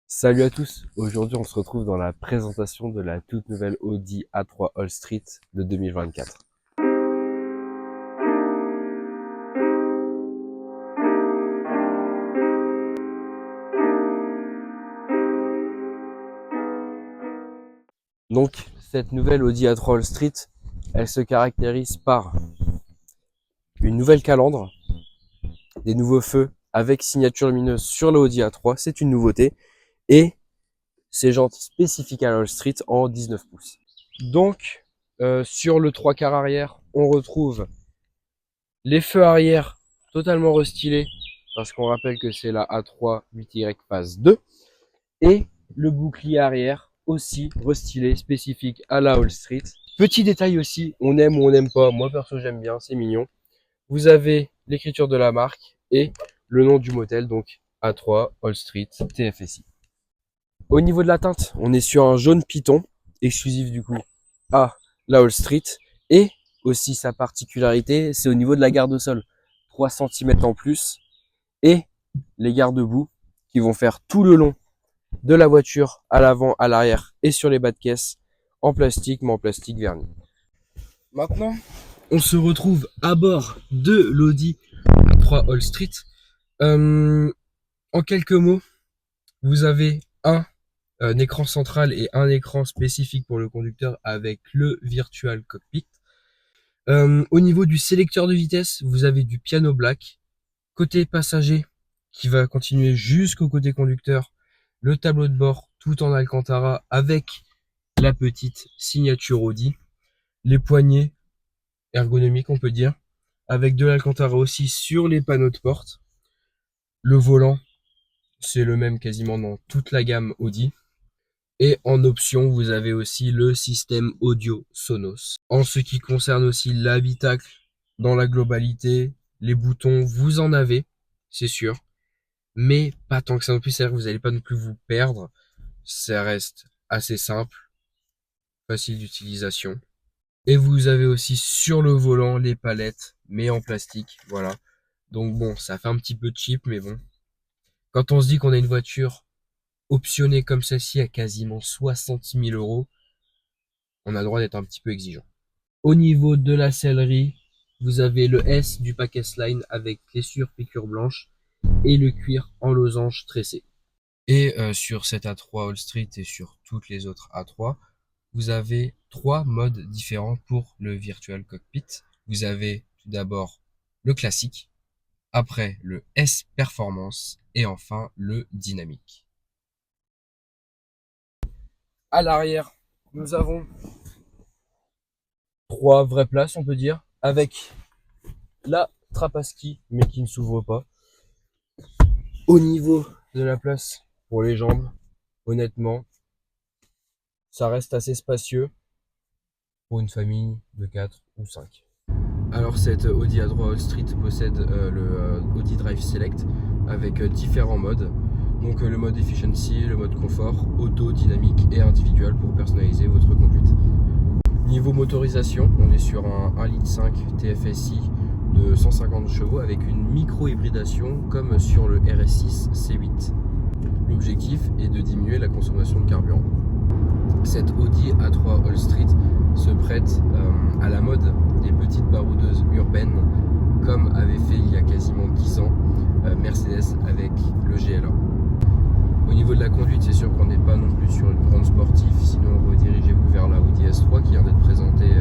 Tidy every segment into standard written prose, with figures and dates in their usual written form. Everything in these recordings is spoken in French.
Salut à tous, aujourd'hui on se retrouve dans la présentation de la toute nouvelle Audi A3 All-Street de 2024. Donc cette nouvelle Audi A3 All-Street, elle se caractérise par une nouvelle calandre, des nouveaux feux avec signature lumineuse sur la Audi A3, c'est une nouveauté, et ses jantes spécifiques à l'All-Street en 19 pouces. Donc sur le 3 quarts arrière, on retrouve les feux arrière totalement restylés, parce qu'on rappelle que c'est la A3 8Y phase 2, et le bouclier arrière aussi restylé, spécifique à la All Street. Petit détail aussi, on aime ou on n'aime pas, moi perso j'aime bien, c'est mignon. Vous avez l'écriture de la marque et le nom du modèle, donc A3 All Street TFSI. Au niveau de la teinte, on est sur un jaune python, exclusif du coup à la All Street, et aussi sa particularité, c'est au niveau de la garde au sol. 3 cm en plus, et les garde-boue qui vont faire tout le long de la voiture, à l'avant, à l'arrière et sur les bas de caisse, en plastique, mais en plastique verni. Maintenant, on se retrouve à bord de l'Audi A3 All Street. En quelques mots, vous avez un écran central et un écran spécifique pour le conducteur avec le Virtual Cockpit. Au niveau du sélecteur de vitesse, vous avez du piano black. Côté passager, qui va continuer jusqu'au côté conducteur, le tableau de bord tout en Alcantara avec la petite signature Audi. Les poignées ergonomiques, on peut dire, avec de l'Alcantara aussi sur les panneaux de porte. Le volant, c'est le même quasiment dans toute la gamme Audi. Et en option, vous avez aussi le système audio Sonos. En ce qui concerne aussi l'habitacle, dans la globalité, les boutons, vous en avez, c'est sûr. Mais pas tant que ça non plus, c'est-à-dire que vous n'allez pas non plus vous perdre. Ça reste assez simple, facile d'utilisation. Et vous avez aussi sur le volant les palettes, mais en plastique, voilà. Donc bon, ça fait un petit peu cheap, mais bon. Quand on se dit qu'on a une voiture optionnée comme celle-ci à quasiment 60 000 euros, on a le droit d'être un petit peu exigeant. Au niveau de la sellerie, vous avez le S du pack S-Line avec clé-sur piqûre blanche et le cuir en losange tressé. Et sur cette A3 All Street et sur toutes les autres A3, vous avez 3 modes différents pour le Virtual Cockpit. Vous avez tout d'abord le classique, après le S Performance et enfin le dynamique. À l'arrière, nous avons 3 vraies places, on peut dire, avec la trappe à ski, mais qui ne s'ouvre pas. Au niveau de la place pour les jambes, honnêtement, ça reste assez spacieux pour une famille de 4 ou 5. Alors cette Audi A3 All Street possède le Audi Drive Select avec différents modes. Donc le mode Efficiency, le mode Confort, Auto, Dynamique et Individual pour personnaliser votre conduite. Niveau motorisation, on est sur un 1,5 litre TFSI de 150 chevaux avec une micro-hybridation comme sur le RS6 C8. L'objectif est de diminuer la consommation de carburant. Cette Audi A3 All Street se prête à la mode des petites baroudeuses urbaines comme avait fait il y a quasiment 10 ans Mercedes avec le GLA. Au niveau de la conduite, c'est sûr qu'on n'est pas non plus sur une grande sportive, sinon redirigez-vous vers la Audi S3 qui vient d'être présentée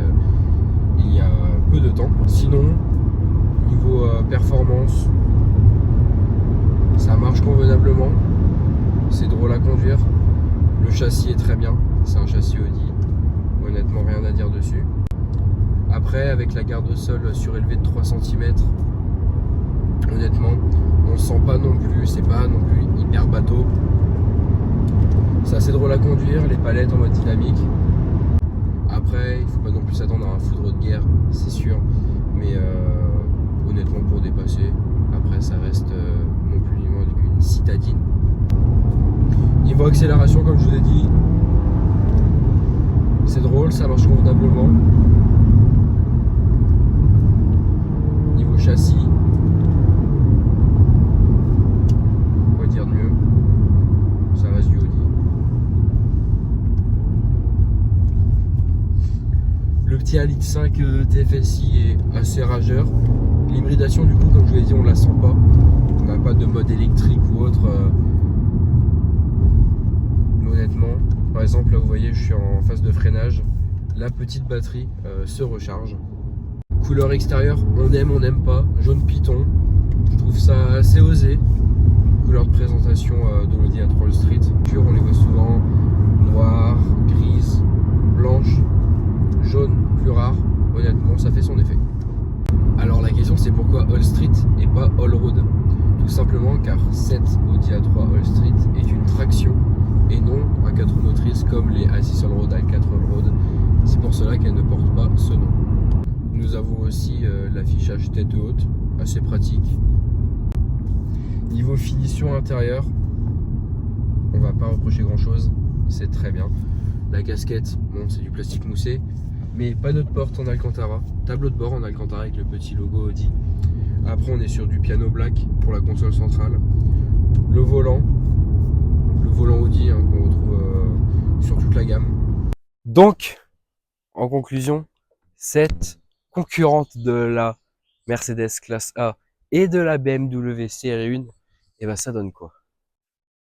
il y a peu de temps. Sinon, niveau performance, ça marche convenablement, c'est drôle à conduire, le châssis est très bien, c'est un châssis Audi, honnêtement rien à dire dessus. Après, avec la garde au sol surélevée de 3 cm, honnêtement, on ne sent pas non plus, c'est pas non plus hyper bateau. C'est assez drôle à conduire, les palettes en mode dynamique. Après, il faut pas non plus s'attendre à un foudre de guerre, c'est sûr. Mais honnêtement, pour dépasser, après ça reste non plus ni moins qu'une citadine. Niveau accélération, comme je vous ai dit, c'est drôle, ça marche convenablement. Niveau châssis, quoi dire de mieux, ça reste du petit 1,5 litre TFSI est assez rageur. L'hybridation, du coup, comme je vous l'ai dit, on la sent pas. On n'a pas de mode électrique ou autre. Honnêtement, par exemple, là vous voyez, je suis en phase de freinage. La petite batterie se recharge. Couleur extérieure, on n'aime pas. Jaune python, je trouve ça assez osé. Couleur de présentation de l'Audi A3 All-Street. On les voit souvent noire, grise, blanche, jaune, plus rare. Honnêtement, ça fait son effet. Alors la question c'est pourquoi All-Street et pas All-Road? Tout simplement car cette Audi A3 All-Street est une traction et non à 4 roues motrices comme les A6 All-Road, A4 All-Road. C'est pour cela qu'elle ne porte pas ce nom. Nous avons aussi l'affichage tête haute, assez pratique. Niveau finition intérieure, on va pas reprocher grand chose, c'est très bien. La casquette, bon c'est du plastique moussé, mais pas de porte en Alcantara. Tableau de bord en Alcantara avec le petit logo Audi. Après on est sur du piano black pour la console centrale. Le volant Audi hein, qu'on retrouve sur toute la gamme. Donc, en conclusion, cette concurrente de la Mercedes classe A et de la BMW série 1, et ben ça donne quoi?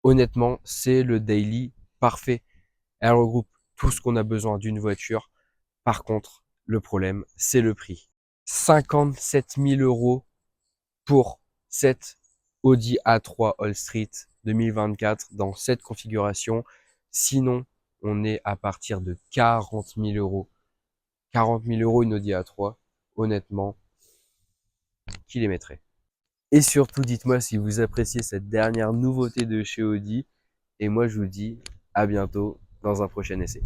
Honnêtement, c'est le daily parfait. Elle regroupe tout ce qu'on a besoin d'une voiture. Par contre, le problème, c'est le prix. 57 000 € pour cette Audi A3 All-Street 2024 dans cette configuration. Sinon, on est à partir de 40 000 €. 40 000 € une Audi A3, honnêtement, qui les mettrait? Et surtout, dites-moi si vous appréciez cette dernière nouveauté de chez Audi. Et moi, je vous dis à bientôt dans un prochain essai.